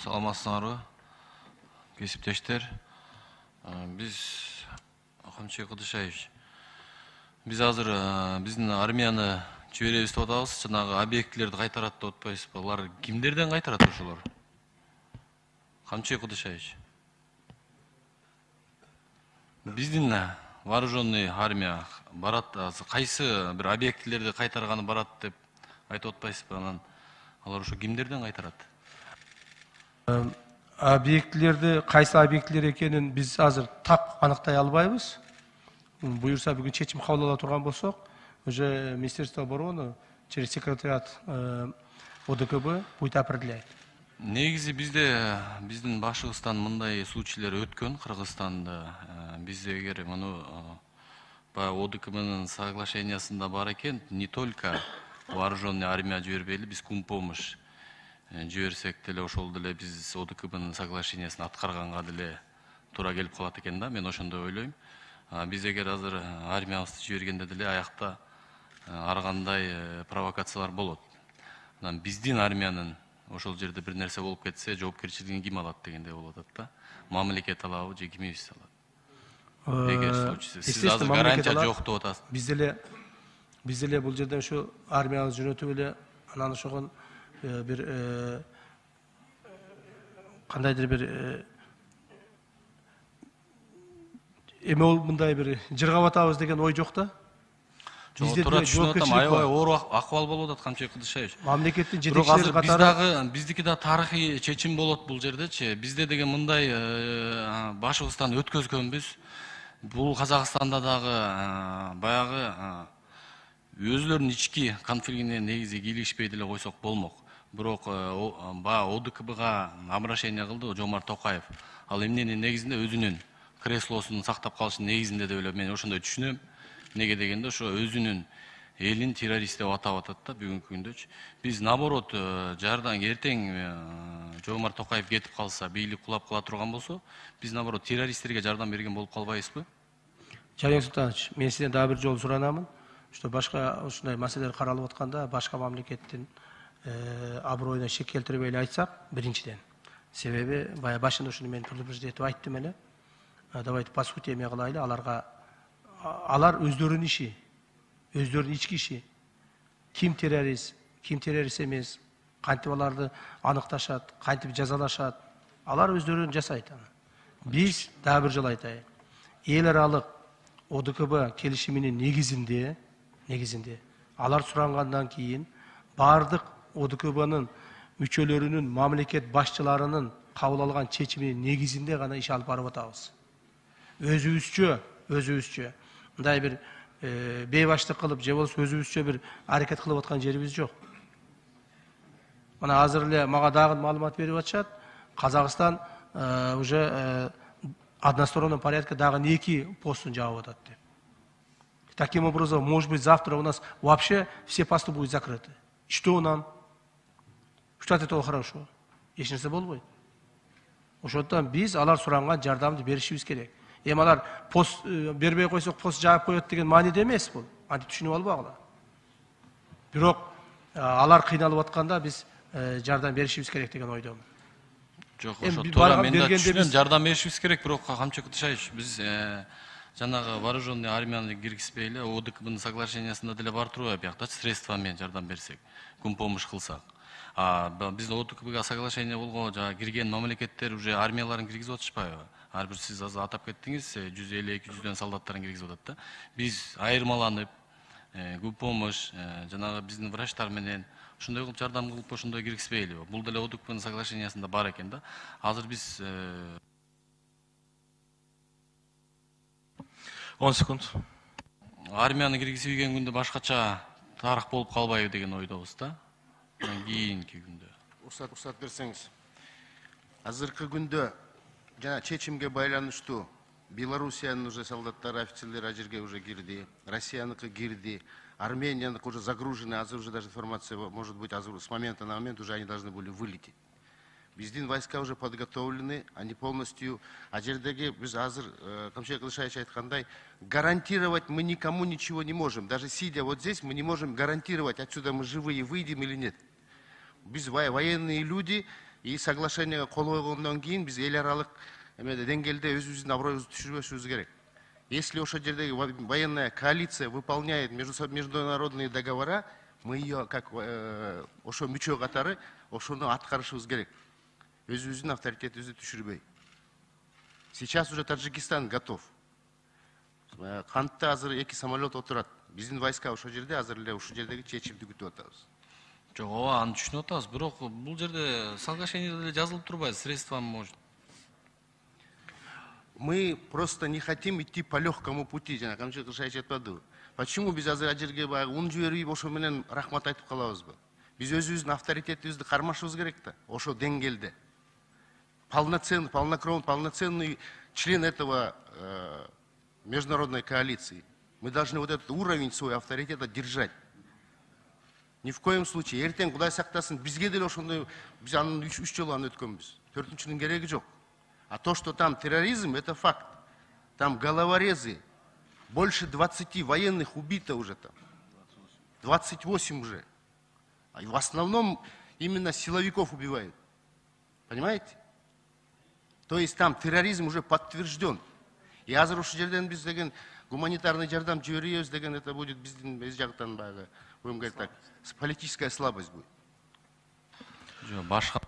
Саламатсыңарбы, кесиптештер. Биз Камчы Кыдышаевич. Биз азыр биздин армияны жиберебиз деп атабыз. Жанагы объектилерди кайтарат деп атпайсызбы? Алар кимдерден кайтарат ошолор? Камчы Кыдышаевич. Биздин вооруженный армия барат, кайсы бир объектилерди кайтарганы барат деп айтып атпайсызбы? Анан алар ошо кимдерден кайтарат? Объектілерді, қайсы объектілер екенін біз азыр тап анықтай албайбыз. Бұйырса бүгін шешім қабылдала тұрған болсақ, уже Министерство обороны через секретариат ОДКБ будет определять. Негизи биздин башыбыздан мындай случайлар өткөн Кыргызстанда. Бизде эгер муну ОДКБнын соглашениясында бар экен, не только вооруженный армия жибербейли, биз кумпомыш жиберсек деле ошол деле биз ОДКБнын соглашениясын аткарганга деле туура келип калат экен да, мен ошондой ойлойм. Биз эгер азыр армиябызды жибергенде деле аякта ар кандай провокациялар болот. Анан биздин армиянын ошол жерде бир нерсе болуп кетсе, жоопкерчилигин ким алат дегендей болуп атат да. Мамлекет алабы же кимибиз алат? Эгер случайсы сиз азыр гарантия жок деп атасыз. Биз деле бул жерден ушу армиябыз жөнөтүп эле анан ошого bir kandaydır bir эме мындай бир жыргап атабыз деген ой жок да. Бизде түшүнүп атам, аябай оор акыбал болуп атат Камчы Кыдышаевич. Мамлекеттин жетекчилери катары биздики да тарыхый чечим болот бул жердечи. Бизде деген мындай башыбыздан өткөзгөнбүз. Бул Казакстанда дагы баягы өзлөрүнүн ички конфликтине негизи кийлигишпей деле койсок болмок. Бирок ОДКБга обращение кылды Жомарт Токаев. Ал эмненин негизинде өзүнүн креслосун сактап калыштын негизинде деп эле мен ошондой түшүнөм. Неге дегенде ошо өзүнүн элин террорист деп атап атат да бүгүнкү күндөчү. Биз наоборот жардам эртең Жомарт Токаев кетип калса, бийлик кулап кала турган болсо, биз наоборот террористтерге жардам берген болуп калбайбызбы? Жаник Султанович, мен сизден дагы бир жолу суранамын. Что башка ушундай маселелер каралып атканда башка мамлекеттин аброюна шек келтирбей эле айтсак, биринчиден. Себеби бая башында ушуну мен предупреждетип айттым эле. Давайте по сути эме кылайлы, алар өздөрүнүн иши, өздөрүнүн ички иши. Ким террорист эмес, кантип аларды аныкташат, кантип жазалашат, алар өздөрүн жасайт аны. Биз дагы бир жолу айтайын. Эл аралык ОДКБ келишиминин негизинде алар сурангандан кийин бардык ОДКБнын мүчөлөрүнүн, мамлекет башчыларынын кабыл алган чечиминин негизинде гана иш алып барып атабыз. Өзүбүзчө мындай бир бейбаштык кылып, же болбосо өзүбүзчө бир аракет кылып аткан жерибиз жок. Мына азыр эле мага дагы маалымат берип атышат. Казакстан уже одностороннем порядке дагы 2 постун жаап атат деп. Таким образом, может быть, завтра у нас вообще все посты будут закрыты. Что нам? Что от этого хорошо? Эч нерсе болбойт. Ошондон биз алар суранган жардамды беришибиз керек. Эми алар пост бербей койсок, пост жаап коет деген мааниде эмес бул. Антип түшүнүп албагыла. Бирок алар кыйналып атканда биз жардам беришибиз керек деген ойдомун. Жок, ошо туура мен да түшүнөм, жардам беришибиз керек, бирок Камчы Кыдышаевич, биз жанагы вооруженный армияны киргизбей эле ОДКБнын соглашениясында деле бар турбайбы, биякта средства менен жардам берсек, кумпомыш кылсак. Биз ОДКБга соглашение болгон жана кирген мамлекеттер уже армияларын киргизип атышпайбы? Ар бир сиз азыр атап кеттиңиз, 150-200 солдаттарын киргизип атат да. Биз айырмаланып, кумпомыш, жанагы биздин врачтар менен ошондой кылып жардам кылып ошондой киргизбейли. Бул деле ОДКБнын соглашениясында бар экен да. Азыр биз 10 секунд. Армияны киргизбеген күндө башкача тарых болуп калбайбы деген ойдобуз да. Кийинки күндө. Уруксат берсеңиз. Азыркы күндө жана чечимге байланыштуу Белоруссиянын уже солдаттары, офицерлери ажерге уже кирди, Россияныкы кирди, Арменияныкы уже загружены, азыр уже даже информация может быть с момента на момент уже они должны были вылететь. Биздин войска уже подготовлены, они полностью, ажердеги биз азыр Камчы Кыдышаевич айткандай, гарантировать мы никому ничего не можем. Даже сидя вот здесь, мы не можем гарантировать, отсюда мы живые выйдем или нет. Без военные люди, И соглашениеге кол койгондон кийин биз эл аралык эмеде деңгээлде өзүбүздүн аброюбузду түшүрбөшүбүз керек. Если ошол жердеги военная коалиция выполняет международные договора, мы ее как ошо мүчө катары ошону аткарышыбыз керек. Өзүбүздүн авторитетибизди түшүрбөй. Сейчас уже Таджикистан готов. Кантта азыр 2 самолет отурат. Биздин войска ошол жерде, азыр эле ушул жердеги чечимди күтүп атабыз. Жок, ооба, аны түшүнүп атабыз. Бирок бул жерде соглашениеде деле жазылып турбайбы, средствам может. Мы просто не хотим идти по легкому пути, жана камчы кылыш айтып атпадыбы. Почему биз азыр ажерге баягы ун жибербей ошо менен рахмат айтып калабызбы? Биз өзүбүздүн авторитетибизди кармашыбыз керек да, ошо деңгээлде. Полноценный член этого международной коалиции. Мы должны вот этот уровень своего авторитета держать. Ни в коем случае. Эртең Кудай сактасын, бизге деле ошондой, биз анын 3 жолу аны өткөнбүз. 4-нчүнүн кереги жок. А то, что там терроризм, это факт. Там головорезы. Больше 20 военных убито уже там. 28 уже. А в основном именно силовиков убивают. Понимаете? То есть там терроризм уже подтвержден. И азыр ушул жерден биз деген гуманитарный жардам жиберебиз деген, это будет биздин өз жактан баягы, будем говорить так, политическая слабость будет. Башка